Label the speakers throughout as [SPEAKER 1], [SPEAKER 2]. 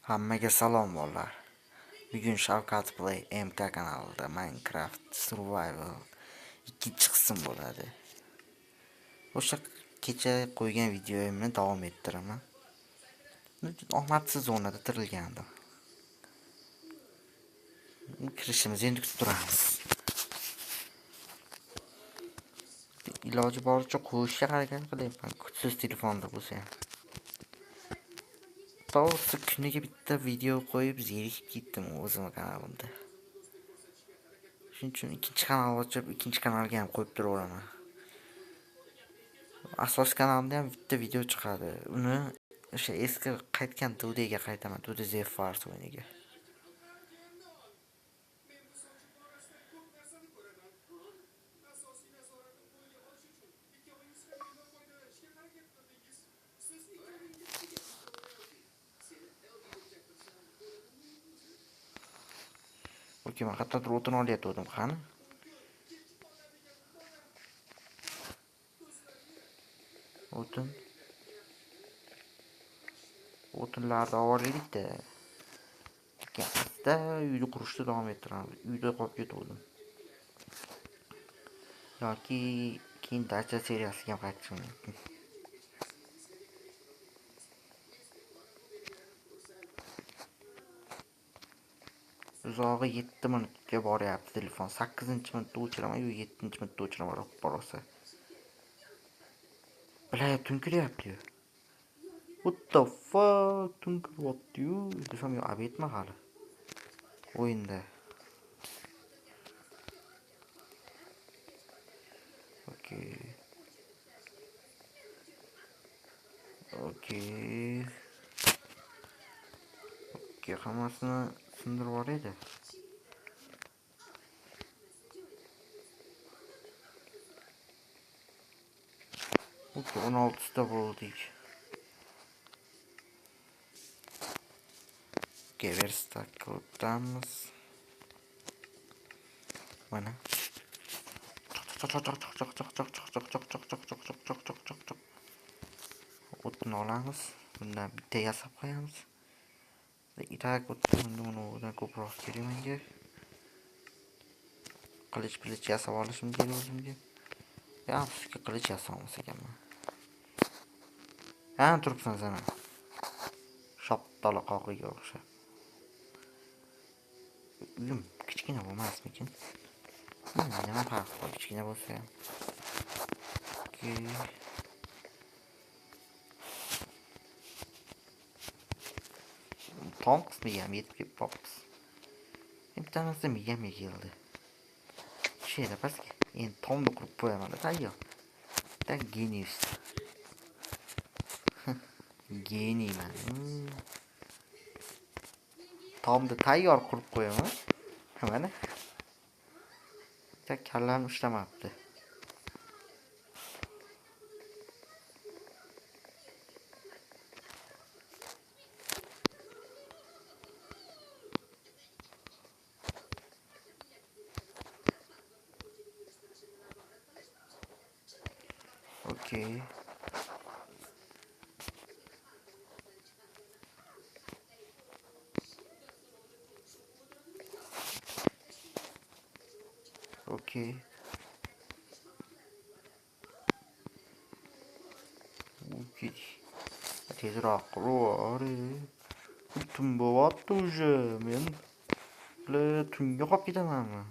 [SPEAKER 1] Hammaga salom bolalar. Bugun Shavkat Play MK kanalida Minecraft Survival ikkinchi qism bo'ladi. O'sha kecha qo'ygan videomni davom ettiraman. Omadsiz zonada tirilgandim. Kirishimiz endi kutib turamiz. Iloji boricha qo'yishga harakat qilyapman. Kuchsiz telefonda bo'lsa ham. To'g'risi kuniga bitta video qo'yib zerikib ketdim o'zim kanalimda. Shuning uchun ikkinchi kanal ochib, ikkinchi kanalga ham qo'yib turaveraman. Asosiy kanalimda ham bitta video chiqadi. Uni o'sha eski qaytgan Tudega qaytaman, Tude The Force o'yiniga. Okey, men qayerdadir o'tin olayotgandim, qani? O'tinlarni olaylik-da. Ikkasida uyni qurishni davom ettiramiz. Uyda qolib ketdim. Yoki keyin dacha seriyasiga ham qaytishim mumkin. Uzog'i 7 minutga boryapti telefon. 8-minutda o'chiraman, yo 7-minutda o'chiraman rosa. Bilay, tunkiryapti-yu. What the fuck? Tunkiryapti-yu. Desam yo, abetma hali. O'yinda. Okey, hammasini sindirib yuboraydi. Okey, 16 bo'ldik. Okey, verstak o'tamiz. Mana. O'tni olamiz. Bundan bitta yasab qo'yamiz. Itak o'tdan ko'proq kerak menga. Qilich yasab olishim kerak o'zimga. Yaxshi, qilich yasamoq ekanman. Ha, turibsan sana. Shoptala qoqiga o'xshab. Uyim kichkina bo'lmasmikin? Nima farqi bor kichkina bo'lsa ham. Okey. Tom qismiga ham yetib kelib qolibmiz. Bittanasi miyam keldi. Sheyda pastga. Endi tomni qurib qo'yaman, tayyor. Dan genius. Geniyman. Tomni tayyor qurib qo'yaman. Mana. Tak kallam ishlamabdi. Okey. Okey. Tezroq quruvori. Tun bo'lyapti уже. Men tunga qolib ketamanmi?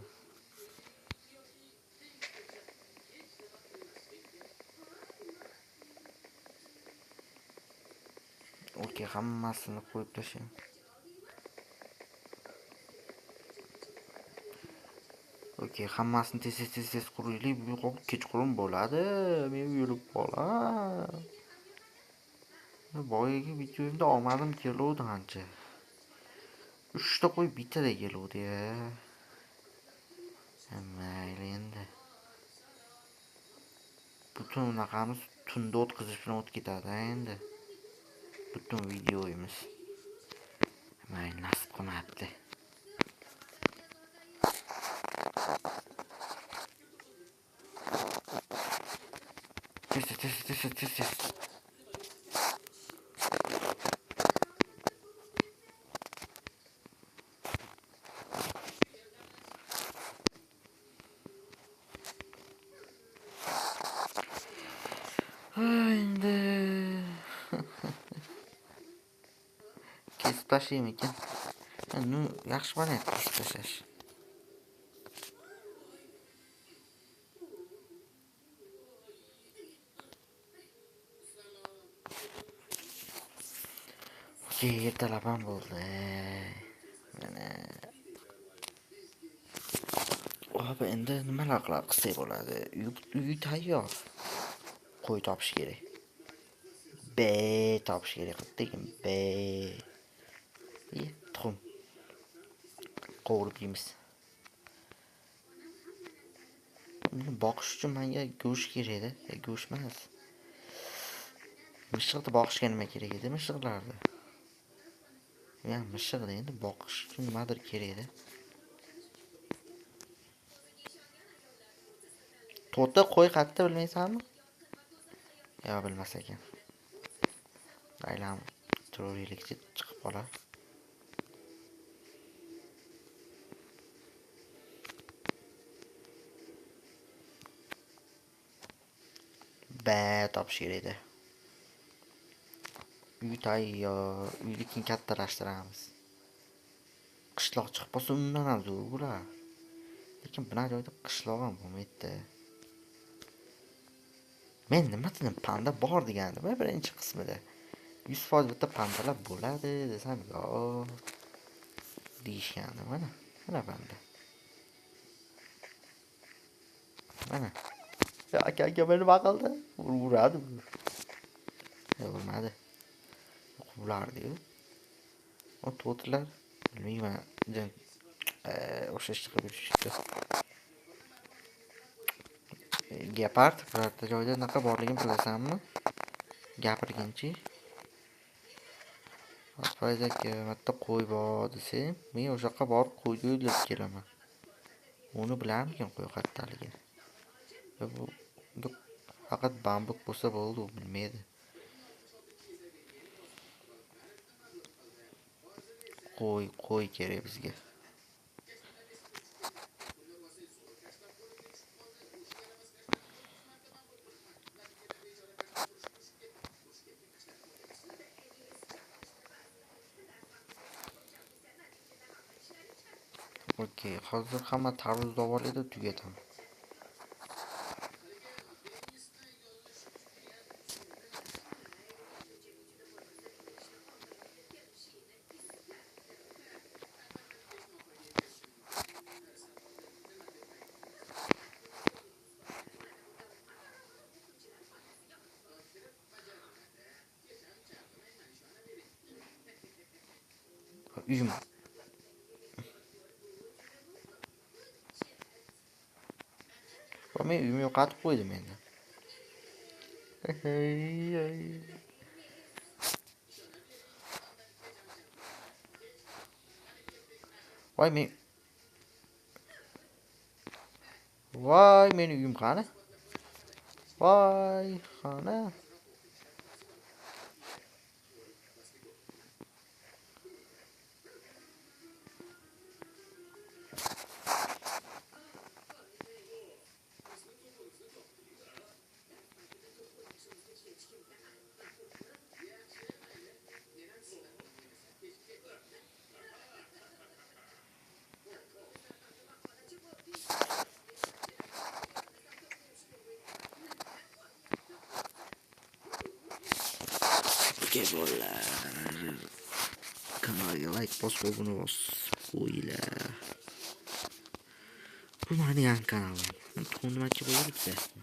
[SPEAKER 1] Okey, hammasini qo'yib tashlayman. Okey, hammasini tez quraylik. Bu kechqurun bo'ladi. Men yurib qolay. Boyagi videomda omadim keluvdi ancha. 3 ta qo'yib bittada keluvdi-ya. Mayli endi. Butun unaqamiz tunda o'tkazish bilan o'tib ketadi endi. Butun videoyimiz. Mayli, nasib qilmabdi. Tez. Kesib tashlaymikan? Nu yaxshi bo'layapti kesib tashlash. Ertalab ham bo'ldi. Mana Abi endi nimalar qilsak bo'ladi? Uy tayyor. Qo'y topish kerak. Be topish kerak. Degan be. Tuxum. Qovurib yeymiz. Buni boqish uchun menga go'sht kerak edi. Go'sht emas. Mishiqni boqishga nima kerak edi? Mishiqlarni. Mishiqni endi boqish uchun nimadir kerak edi. To'ta qo'y qatta bilmaysanmi? Yo bilmas ekan. Aylam terrorlikchi chiqib qolar. Be topish kerak edi. Uy tayyor. Uyni keyin kattalashtiramiz. Qishloq chiqib qolsa undan ham zo'r bo'lar. Lekin bunaqa joyda qishloq ham bo'lmaydi. Men nima dedim? Panda bor degandim, birinchi qismida. 100% bitta pandalar bo'ladi desam, yo'q deyishgandi. Mana panda. Mana. Aka meni nima qildi? Uradi. Urmadi. Ulardi-yu. O to'tlar bilmayman. O'sha ishni qilib yurishdi. Gepard birorta joyda naqa borligini bilasanmi? Gapirginchi. Asfayzaka marta qo'y bor desam, men o'sha yoqqa borib qo'yni o'ylab kelaman. Uni bilarmikin qo'y qattaligini? Bu faqat bambuk bo'lsa bo'ldi, u bilmaydi. Qo'y kerak bizga. Okey, hozir hamma tarvuz davolida tugataman. Uyum. Men uyimni yo'qotib qo'ydim endi. Voy meni uyim qani? Voy, qani? Bolalar, kanalga like bosib qo'yinglar. Bu mening kanalim. Men tuxumnimachi bo'lib ketdi.